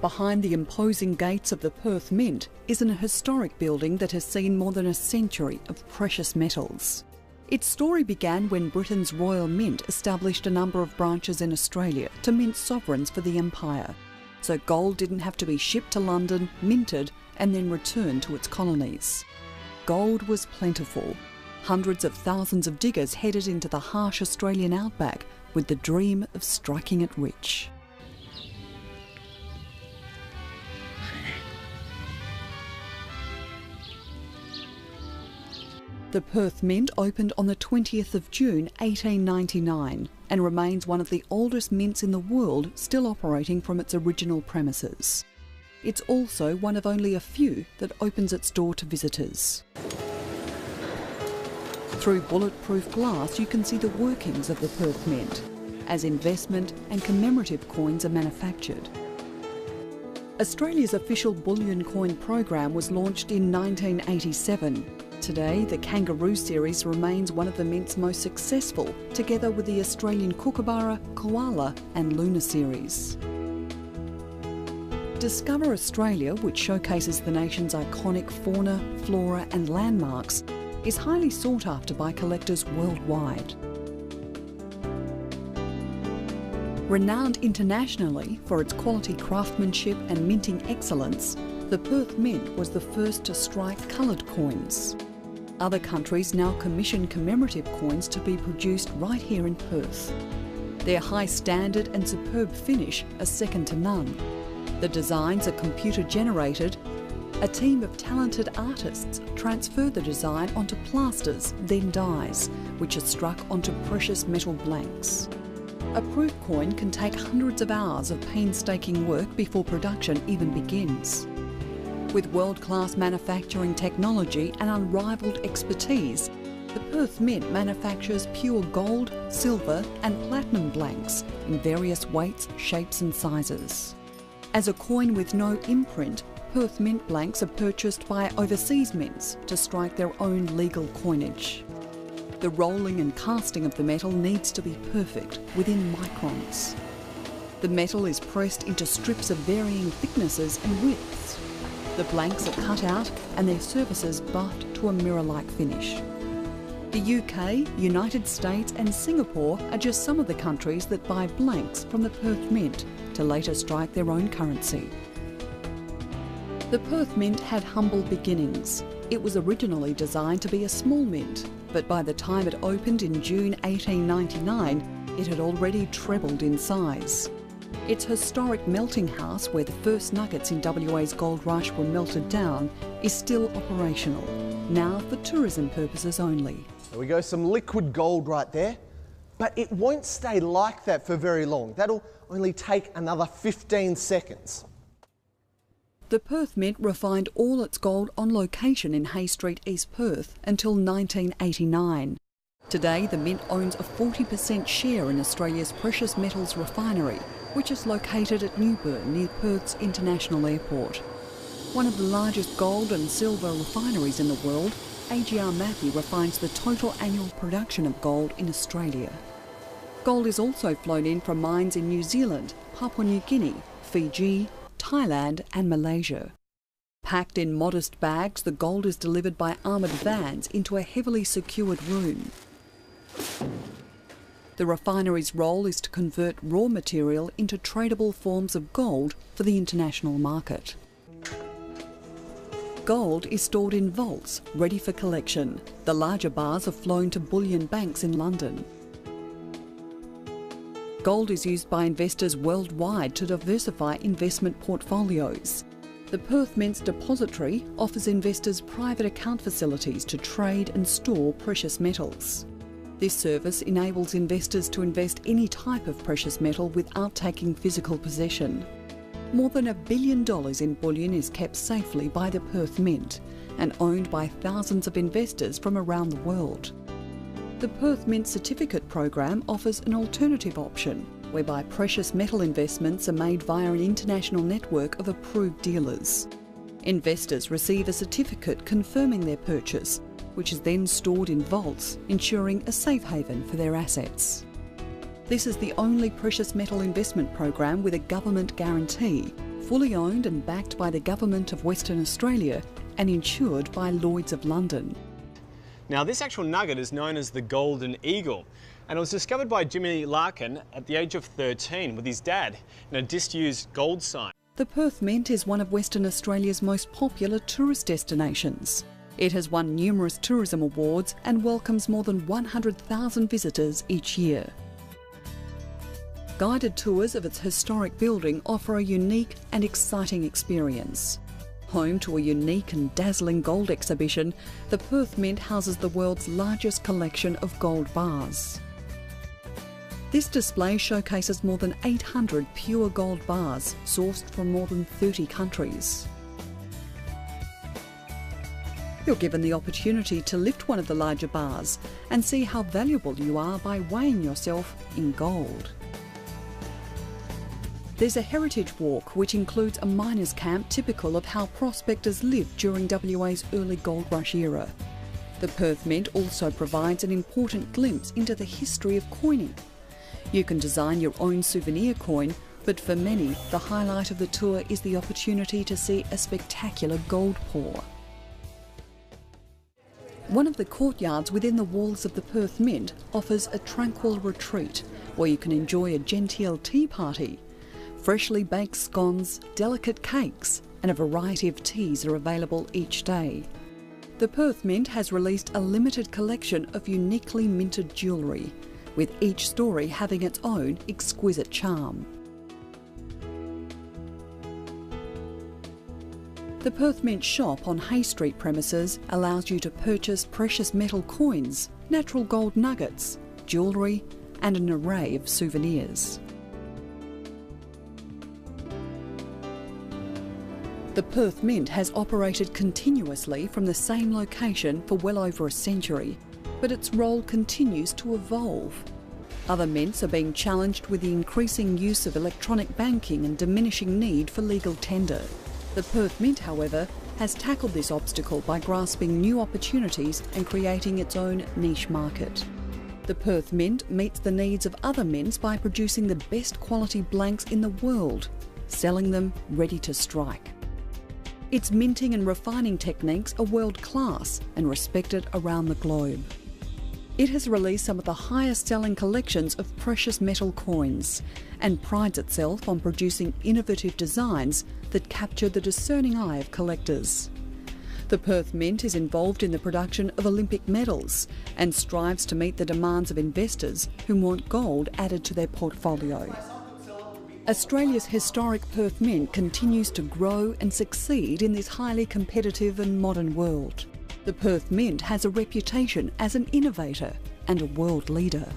Behind the imposing gates of the Perth Mint is an historic building that has seen more than a century of precious metals. Its story began when Britain's Royal Mint established a number of branches in Australia to mint sovereigns for the Empire. So gold didn't have to be shipped to London, minted, and then returned to its colonies. Gold was plentiful. Hundreds of thousands of diggers headed into the harsh Australian outback with the dream of striking it rich. The Perth Mint opened on the 20th of June 1899 and remains one of the oldest mints in the world still operating from its original premises. It's also one of only a few that opens its door to visitors. Through bulletproof glass you can see the workings of the Perth Mint as investment and commemorative coins are manufactured. Australia's official bullion coin program was launched in 1987. Today, the Kangaroo series remains one of the Mint's most successful, together with the Australian Kookaburra, Koala and Luna series. Discover Australia, which showcases the nation's iconic fauna, flora and landmarks, is highly sought after by collectors worldwide. Renowned internationally for its quality craftsmanship and minting excellence, the Perth Mint was the first to strike coloured coins. Other countries now commission commemorative coins to be produced right here in Perth. Their high standard and superb finish are second to none. The designs are computer generated. A team of talented artists transfer the design onto plasters, then dies, which are struck onto precious metal blanks. A proof coin can take hundreds of hours of painstaking work before production even begins. With world-class manufacturing technology and unrivalled expertise, the Perth Mint manufactures pure gold, silver and platinum blanks in various weights, shapes and sizes. As a coin with no imprint, Perth Mint blanks are purchased by overseas mints to strike their own legal coinage. The rolling and casting of the metal needs to be perfect, within microns. The metal is pressed into strips of varying thicknesses and widths. The blanks are cut out and their surfaces buffed to a mirror-like finish. The UK, United States and Singapore are just some of the countries that buy blanks from the Perth Mint to later strike their own currency. The Perth Mint had humble beginnings. It was originally designed to be a small mint, but by the time it opened in June 1899, it had already trebled in size. Its historic melting house, where the first nuggets in WA's gold rush were melted down, is still operational, now for tourism purposes only. There we go, some liquid gold right there. But it won't stay like that for very long. That'll only take another 15 seconds. The Perth Mint refined all its gold on location in Hay Street, East Perth until 1989. Today, the Mint owns a 40% share in Australia's precious metals refinery, which is located at Newburn near Perth's International Airport. One of the largest gold and silver refineries in the world, AGR Mapi refines the total annual production of gold in Australia. Gold is also flown in from mines in New Zealand, Papua New Guinea, Fiji, Thailand and Malaysia. Packed in modest bags, the gold is delivered by armoured vans into a heavily secured room. The refinery's role is to convert raw material into tradable forms of gold for the international market. Gold is stored in vaults, ready for collection. The larger bars are flown to bullion banks in London. Gold is used by investors worldwide to diversify investment portfolios. The Perth Mint's depository offers investors private account facilities to trade and store precious metals. This service enables investors to invest any type of precious metal without taking physical possession. More than $1 billion in bullion is kept safely by the Perth Mint and owned by thousands of investors from around the world. The Perth Mint Certificate program offers an alternative option, whereby precious metal investments are made via an international network of approved dealers. Investors receive a certificate confirming their purchase, which is then stored in vaults, ensuring a safe haven for their assets. This is the only precious metal investment program with a government guarantee, fully owned and backed by the Government of Western Australia and insured by Lloyd's of London. Now, this actual nugget is known as the Golden Eagle, and it was discovered by Jimmy Larkin at the age of 13 with his dad in a disused gold sign. The Perth Mint is one of Western Australia's most popular tourist destinations. It has won numerous tourism awards and welcomes more than 100,000 visitors each year. Guided tours of its historic building offer a unique and exciting experience. Home to a unique and dazzling gold exhibition, the Perth Mint houses the world's largest collection of gold bars. This display showcases more than 800 pure gold bars sourced from more than 30 countries. You're given the opportunity to lift one of the larger bars and see how valuable you are by weighing yourself in gold. There's a heritage walk which includes a miners' camp typical of how prospectors lived during WA's early gold rush era. The Perth Mint also provides an important glimpse into the history of coining. You can design your own souvenir coin, but for many, the highlight of the tour is the opportunity to see a spectacular gold pour. One of the courtyards within the walls of the Perth Mint offers a tranquil retreat where you can enjoy a genteel tea party. Freshly baked scones, delicate cakes and a variety of teas are available each day. The Perth Mint has released a limited collection of uniquely minted jewellery, with each story having its own exquisite charm. The Perth Mint shop on Hay Street premises allows you to purchase precious metal coins, natural gold nuggets, jewellery and an array of souvenirs. The Perth Mint has operated continuously from the same location for well over a century, but its role continues to evolve. Other mints are being challenged with the increasing use of electronic banking and diminishing need for legal tender. The Perth Mint, however, has tackled this obstacle by grasping new opportunities and creating its own niche market. The Perth Mint meets the needs of other mints by producing the best quality blanks in the world, selling them ready to strike. Its minting and refining techniques are world-class and respected around the globe. It has released some of the highest-selling collections of precious metal coins and prides itself on producing innovative designs that capture the discerning eye of collectors. The Perth Mint is involved in the production of Olympic medals and strives to meet the demands of investors who want gold added to their portfolio. Australia's historic Perth Mint continues to grow and succeed in this highly competitive and modern world. The Perth Mint has a reputation as an innovator and a world leader.